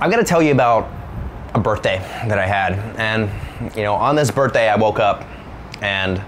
I'm gonna tell you about a birthday that I had. And on this birthday I woke up and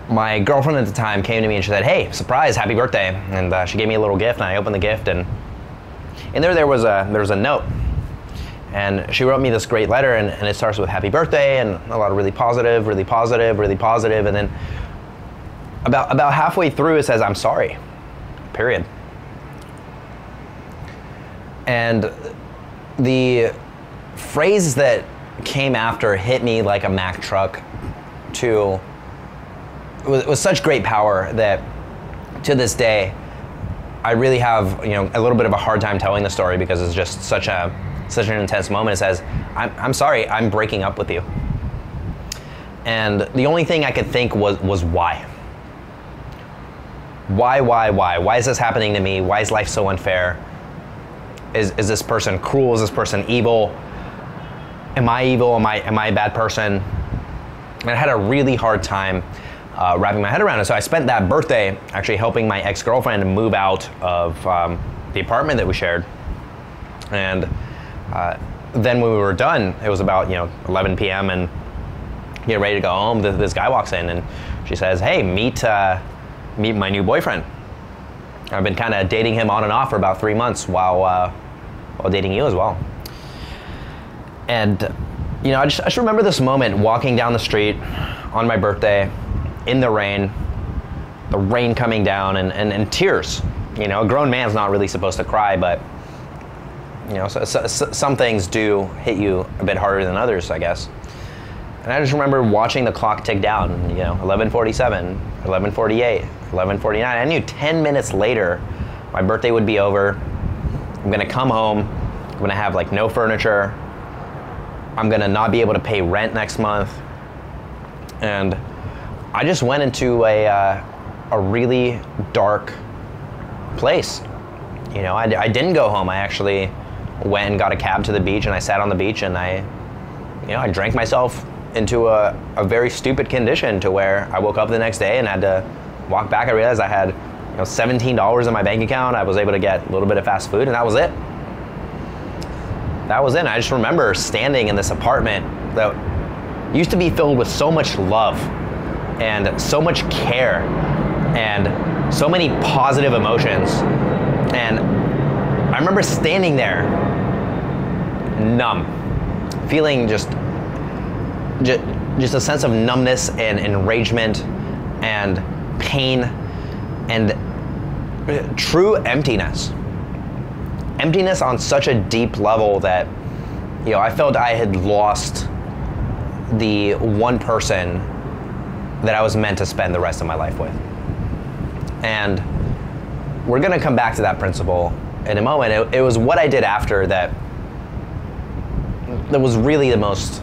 my girlfriend at the time came to me and she said, "Hey, surprise, happy birthday." And she gave me a little gift and I opened the gift, and in there was a note. And she wrote me this great letter, and it starts with happy birthday and a lot of really positive, really positive, really positive. And then about halfway through it says, "I'm sorry," period. And the phrase that came after hit me like a Mack truck. It was such great power that to this day, I really have a little bit of a hard time telling the story because it's just such an intense moment. It says, I'm sorry, I'm breaking up with you. And the only thing I could think was why? Why? Why is this happening to me? Why is life so unfair? Is this person cruel? Is this person evil? Am I evil? Am I a bad person? And I had a really hard time wrapping my head around it. So I spent that birthday actually helping my ex-girlfriend move out of the apartment that we shared. And then when we were done, it was about 11 p.m. and getting ready to go home. This guy walks in and she says, "Hey, meet my new boyfriend. I've been kind of dating him on and off for about 3 months while dating you as well." And I just remember this moment walking down the street on my birthday in the rain coming down and tears. A grown man's not really supposed to cry, but some things do hit you a bit harder than others, I guess. And I just remember watching the clock tick down, 11:47, 11:48, 11:49. I knew 10 minutes later my birthday would be over. I'm gonna come home, I'm gonna have no furniture, I'm gonna not be able to pay rent next month. And I just went into a really dark place. I didn't go home. I actually went and got a cab to the beach, and I sat on the beach and I drank myself into a very stupid condition to where I woke up the next day and had to walk back. I realized I had $17 in my bank account. I was able to get a little bit of fast food, and that was it. That was it. And I just remember standing in this apartment that used to be filled with so much love and so much care and so many positive emotions. And I remember standing there numb, feeling just a sense of numbness and enragement and pain and true emptiness. Emptiness on such a deep level that I felt I had lost the one person that I was meant to spend the rest of my life with. And we're gonna come back to that principle in a moment. It was what I did after that was really the most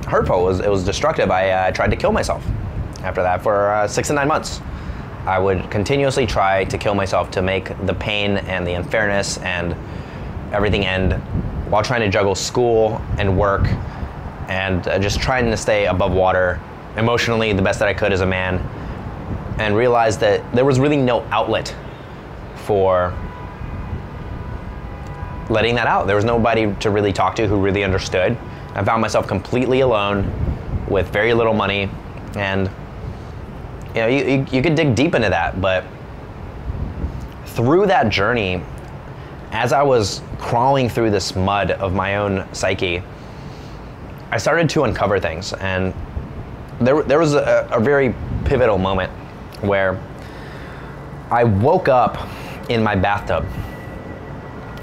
hurtful. It was destructive. I tried to kill myself after that for 6 to 9 months. I would continuously try to kill myself to make the pain and the unfairness and everything end, while trying to juggle school and work and just trying to stay above water emotionally the best that I could as a man, and realized that there was really no outlet for letting that out. There was nobody to really talk to who really understood. I found myself completely alone with very little money, and you could dig deep into that, but through that journey, as I was crawling through this mud of my own psyche, I started to uncover things. And there was a very pivotal moment where I woke up in my bathtub,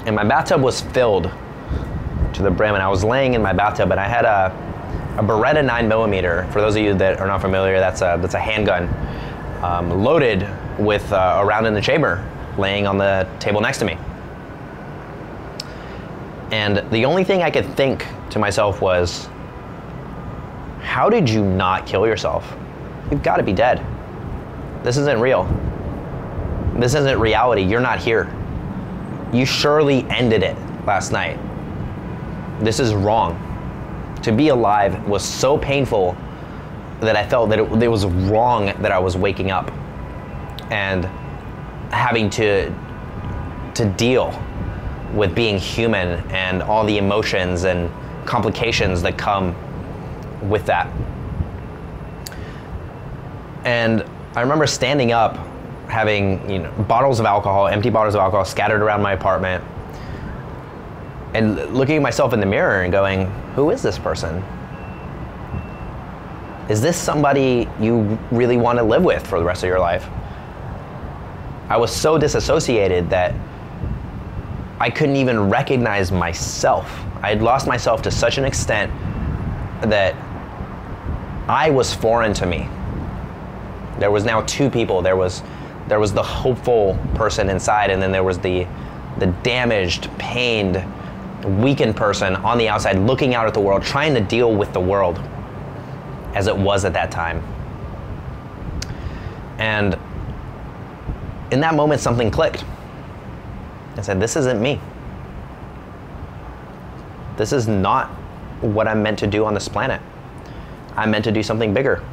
and my bathtub was filled to the brim, and I was laying in my bathtub, and I had a Beretta 9mm. For those of you that are not familiar, that's a handgun loaded with a round in the chamber laying on the table next to me. And the only thing I could think to myself was, how did you not kill yourself? You've got to be dead. This isn't real. This isn't reality. You're not here. You surely ended it last night. This is wrong. To be alive was so painful that I felt that it was wrong that I was waking up and having to deal with being human and all the emotions and complications that come with that. And I remember standing up, having, you know, bottles of alcohol, empty bottles of alcohol scattered around my apartment, and looking at myself in the mirror and going, who is this person? Is this somebody you really want to live with for the rest of your life? I was so disassociated that I couldn't even recognize myself. I had lost myself to such an extent that I was foreign to me. There was now two people. There was the hopeful person inside, and then there was the damaged, pained, weakened person on the outside looking out at the world, trying to deal with the world as it was at that time. And in that moment, something clicked. I said, this isn't me. This is not what I'm meant to do on this planet. I'm meant to do something bigger.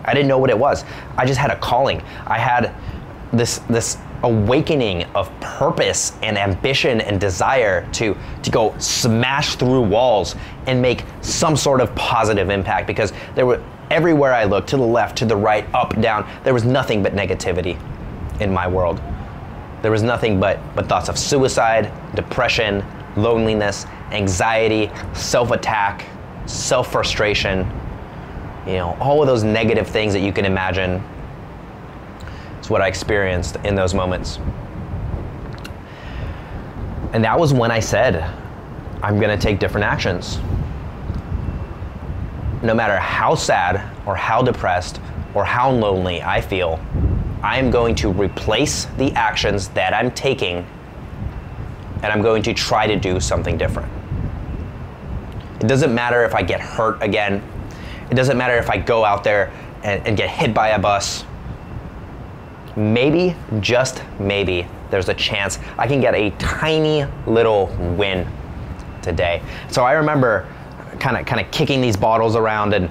I didn't know what it was. I just had a calling. I had this awakening of purpose and ambition and desire to go smash through walls and make some sort of positive impact, because there were, everywhere I looked, to the left, to the right, up, down, there was nothing but negativity in my world. There was nothing but thoughts of suicide, depression, loneliness, anxiety, self-attack, self-frustration, you know, all of those negative things that you can imagine. It's what I experienced in those moments. And that was when I said, I'm gonna take different actions. No matter how sad or how depressed or how lonely I feel, I am going to replace the actions that I'm taking, and I'm going to try to do something different. It doesn't matter if I get hurt again. It doesn't matter if I go out there and get hit by a bus. Maybe, just maybe, there's a chance I can get a tiny little win today. So I remember kind of kicking these bottles around and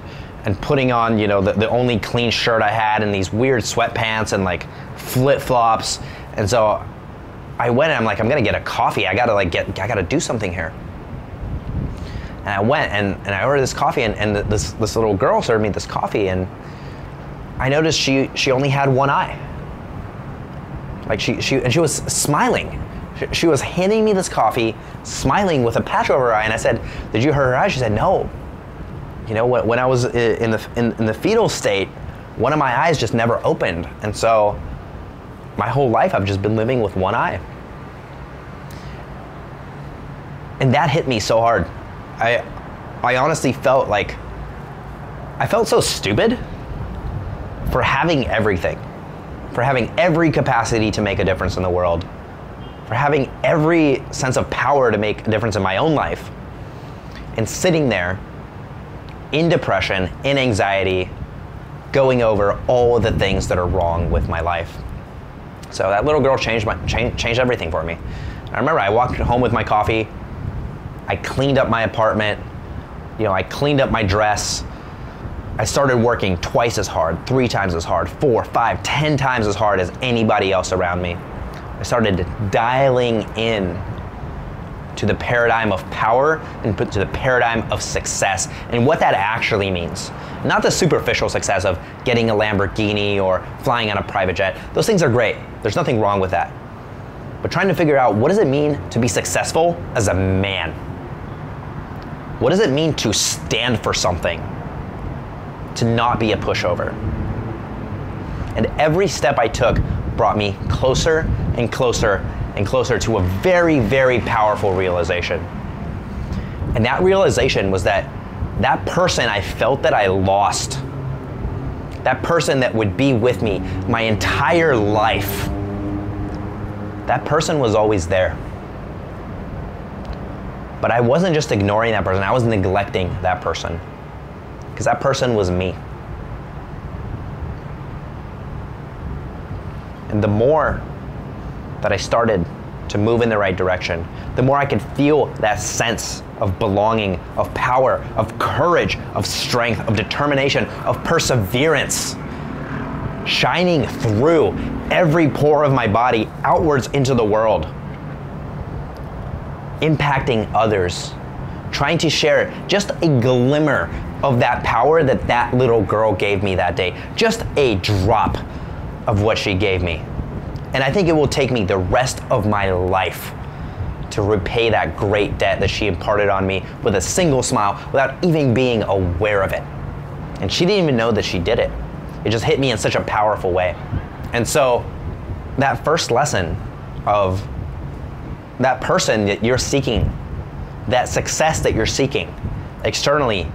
putting on, you know, the only clean shirt I had, and these weird sweatpants and like flip-flops. And so I went and I'm like, I'm gonna get a coffee. I gotta do something here. And I went and I ordered this coffee, and this little girl served me this coffee, and I noticed she only had one eye. Like she was smiling. She was handing me this coffee, smiling with a patch over her eye, and I said, "Did you hurt her eye?" She said, "No. You know, when I was in the fetal state, one of my eyes just never opened, and so my whole life I've just been living with one eye." And that hit me so hard. I honestly felt like I felt so stupid for having everything, for having every capacity to make a difference in the world, for having every sense of power to make a difference in my own life, and sitting there in depression, in anxiety, going over all of the things that are wrong with my life. So that little girl changed everything for me. I remember I walked home with my coffee. I cleaned up my apartment. You know, I cleaned up my dress. I started working twice as hard, 3 times as hard, 4, 5, 10 times as hard as anybody else around me. I started dialing in to the paradigm of power and to the paradigm of success and what that actually means. Not the superficial success of getting a Lamborghini or flying on a private jet. Those things are great. There's nothing wrong with that. But trying to figure out, what does it mean to be successful as a man? What does it mean to stand for something? To not be a pushover? And every step I took brought me closer and closer and closer to a very, very powerful realization. And that realization was that that person I felt that I lost, that person that would be with me my entire life, that person was always there. But I wasn't just ignoring that person, I was neglecting that person, because that person was me. And the more that I started to move in the right direction, the more I could feel that sense of belonging, of power, of courage, of strength, of determination, of perseverance, shining through every pore of my body outwards into the world. impacting others, trying to share just a glimmer of that power that that little girl gave me that day, just a drop of what she gave me. And I think it will take me the rest of my life to repay that great debt that she imparted on me with a single smile without even being aware of it. And she didn't even know that she did it. It just hit me in such a powerful way. And so that first lesson of that person that you're seeking, that success that you're seeking externally,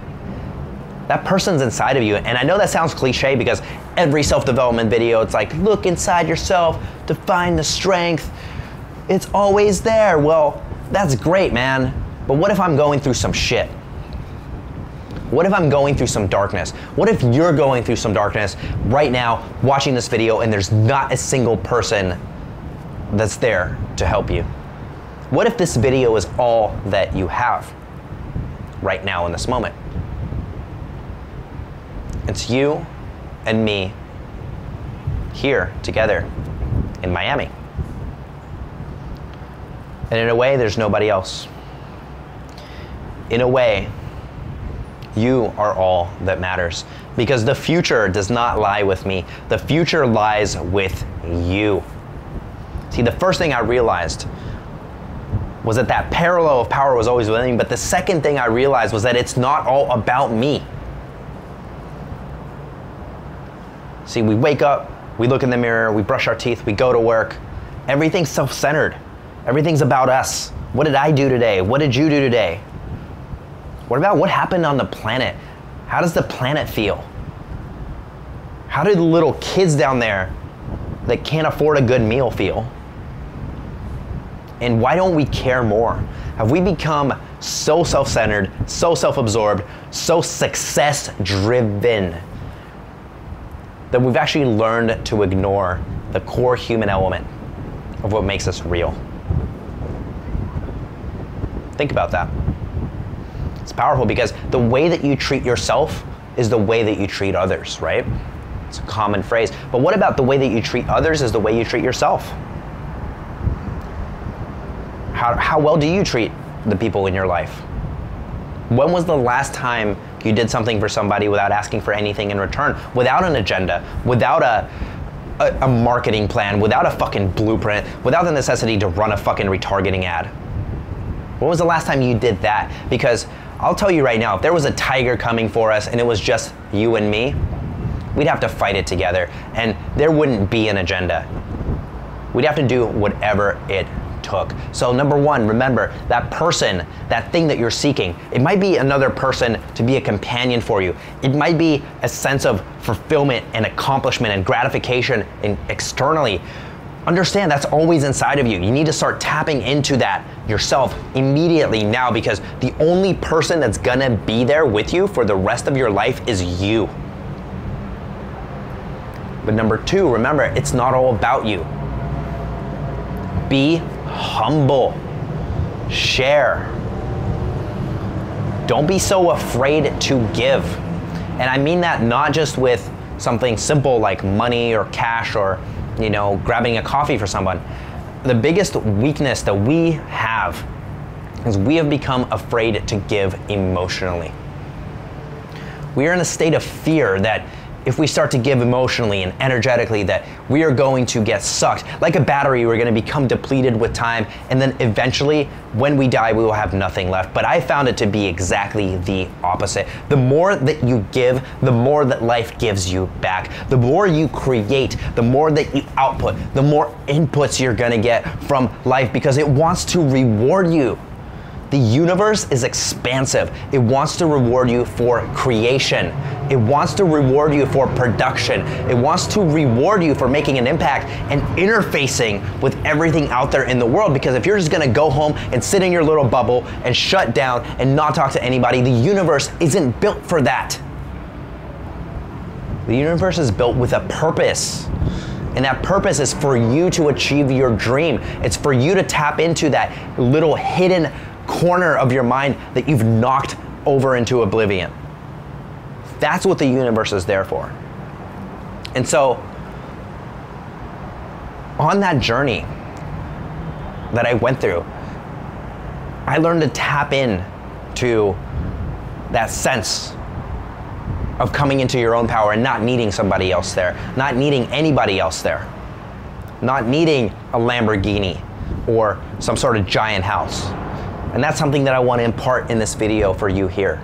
that person's inside of you. And I know that sounds cliche because every self-development video, it's like, look inside yourself to find the strength. It's always there. Well, that's great, man. But what if I'm going through some shit? What if I'm going through some darkness? What if you're going through some darkness right now, watching this video, and there's not a single person that's there to help you? What if this video is all that you have right now in this moment? It's you and me here together in Miami. And in a way, there's nobody else. In a way, you are all that matters, because the future does not lie with me. The future lies with you. See, the first thing I realized was that that parallel of power was always with me, but the second thing I realized was that it's not all about me. See, we wake up, we look in the mirror, we brush our teeth, we go to work. Everything's self-centered. Everything's about us. What did I do today? What did you do today? What about what happened on the planet? How does the planet feel? How do the little kids down there that can't afford a good meal feel? And why don't we care more? Have we become so self-centered, so self-absorbed, so success-driven that we've actually learned to ignore the core human element of what makes us real? Think about that. It's powerful because the way that you treat yourself is the way that you treat others, right? It's a common phrase. But what about the way that you treat others is the way you treat yourself? How well do you treat the people in your life? When was the last time you did something for somebody without asking for anything in return, without an agenda, without a marketing plan, without a fucking blueprint, without the necessity to run a fucking retargeting ad? When was the last time you did that? Because I'll tell you right now, if there was a tiger coming for us and it was just you and me, we'd have to fight it together and there wouldn't be an agenda. We'd have to do whatever it took. So number one, remember that person, that thing that you're seeking, it might be another person to be a companion for you. It might be a sense of fulfillment and accomplishment and gratification externally. Understand that's always inside of you. You need to start tapping into that yourself immediately now, because the only person that's gonna be there with you for the rest of your life is you. But number two, remember, it's not all about you. Be humble. Share. Don't be so afraid to give. And I mean that not just with something simple like money or cash or, you know, grabbing a coffee for someone. The biggest weakness that we have is we have become afraid to give emotionally. We are in a state of fear that if we start to give emotionally and energetically, that we are going to get sucked. Like a battery, we're gonna become depleted with time, and then eventually, when we die, we will have nothing left. But I found it to be exactly the opposite. The more that you give, the more that life gives you back. The more you create, the more that you output, the more inputs you're gonna get from life, because it wants to reward you. The universe is expansive. It wants to reward you for creation. It wants to reward you for production. It wants to reward you for making an impact and interfacing with everything out there in the world. Because if you're just gonna go home and sit in your little bubble and shut down and not talk to anybody, the universe isn't built for that. The universe is built with a purpose. And that purpose is for you to achieve your dream. It's for you to tap into that little hidden corner of your mind that you've knocked over into oblivion. That's what the universe is there for. And so, on that journey that I went through, I learned to tap in to that sense of coming into your own power and not needing somebody else there, not needing anybody else there, not needing a Lamborghini or some sort of giant house. And that's something that I want to impart in this video for you here.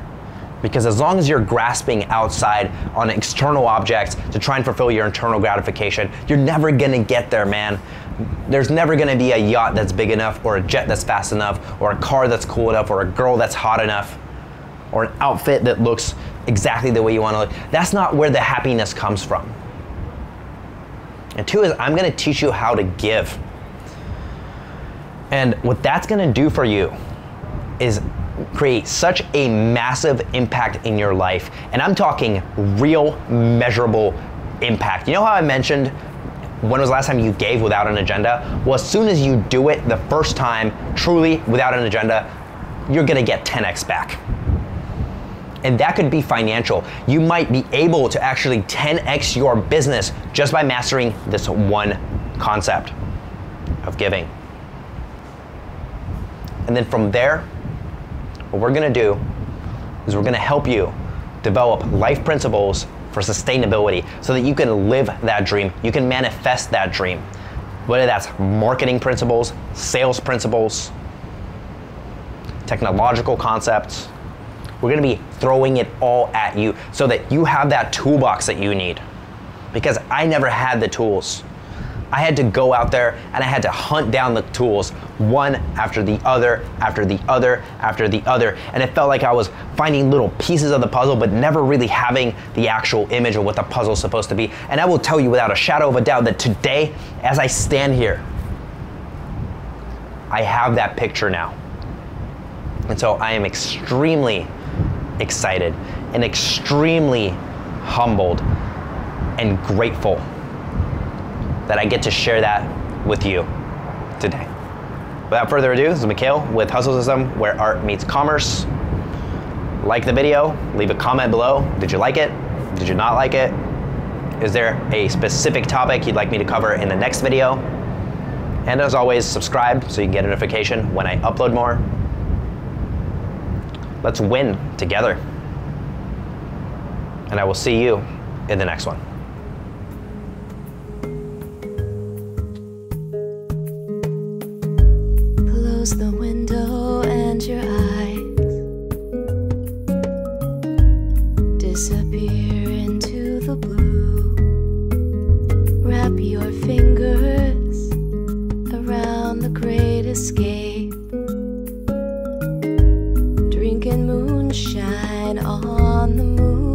Because as long as you're grasping outside on external objects to try and fulfill your internal gratification, you're never gonna get there, man. There's never gonna be a yacht that's big enough, or a jet that's fast enough, or a car that's cool enough, or a girl that's hot enough, or an outfit that looks exactly the way you wanna look. That's not where the happiness comes from. And two is, I'm gonna teach you how to give. And what that's gonna do for you is create such a massive impact in your life. And I'm talking real, measurable impact. You know how I mentioned when was the last time you gave without an agenda? Well, as soon as you do it the first time, truly without an agenda, you're gonna get 10x back. And that could be financial. You might be able to actually 10x your business just by mastering this one concept of giving. And then from there, what we're gonna do is we're gonna help you develop life principles for sustainability so that you can live that dream, you can manifest that dream. Whether that's marketing principles, sales principles, technological concepts, we're gonna be throwing it all at you so that you have that toolbox that you need. Because I never had the tools. I had to go out there and I had to hunt down the tools, one after the other, after the other, after the other. And it felt like I was finding little pieces of the puzzle, but never really having the actual image of what the puzzle is supposed to be. And I will tell you without a shadow of a doubt that today, as I stand here, I have that picture now. And so I am extremely excited and extremely humbled and grateful that I get to share that with you today. Without further ado, this is Mikhail with Hustle System, where art meets commerce. Like the video, leave a comment below. Did you like it? Did you not like it? Is there a specific topic you'd like me to cover in the next video? And as always, subscribe so you can get a notification when I upload more. Let's win together. And I will see you in the next one. Close the window and your eyes disappear into the blue. Wrap your fingers around the great escape. Drinking moonshine on the moon.